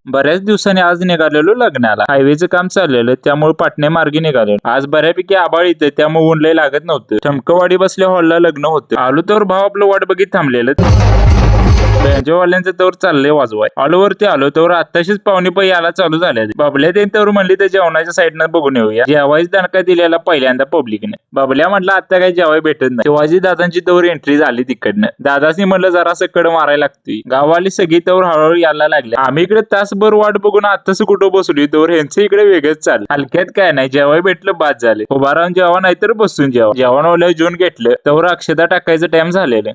बऱ्याच दिवसांनी आज निघालेलो लग्नाला. हायवेचं काम चाललेलं त्यामुळे पाटणे मार्गे निघालेलो. आज बऱ्यापैकी आभाळ येतं त्यामुळे ऊन लय लागत नव्हतं. ठमकवाडी बसल्या हॉलला लग्न होतं. आलो तर भाव आपलं वाट बघित थांबलेलं. बँजोवाल्यांचं तवर चाललंय वाजवाय. आलोवरती आलो तर आताशीच पाहुणे पै यायला चालू झाले. बाबल्या त्यांनी तर म्हणली तर जेवणाच्या साईडनं बघून येऊया. जेवायच दणका दिलेला पहिल्यांदा पब्लिकने. बाबल्या म्हटलं आता काही जेवाय भेटत नाही. शिवाजी दादांची तवर एंट्री झाली तिकडनं. दादानी म्हणलं जरासं कड मारायला लागतोय. गाववाली सगळी तवर हळूहळू यायला लागले. आम्ही इकडे तासभर वाट बघून आताच कुठं बसलोय तवर ह्यांचं इकडे वेगळंच चाललं. हलक्यात काय नाही जेवाय भेटलं बाद झाले. उभा राहून जेवा नाही तर बसून जेवा. जेवण जेवून घेतलं तवर अक्षता टाकायचं टाइम झालेलं.